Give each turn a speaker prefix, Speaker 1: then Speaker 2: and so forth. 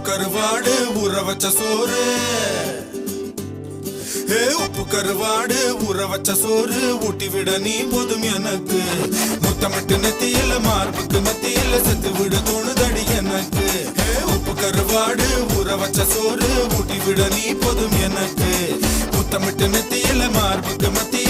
Speaker 1: கருவாடு ஊற வச்ச சோறு உப்பு கருவாடு ஊற வச்ச சோறு ஊட்டி விட நீ போதும் எனக்கு முத்தமிட்டு நெத்தியில மார்புக்கு மத்தியில செத்து விட தோணுதடி எனக்கு உப்பு கருவாடு ஊற வச்ச சோறு ஊட்டி விட நீ போதும் எனக்கு முத்தமிட்டு நெத்தியில மார்புக்கு மத்தியில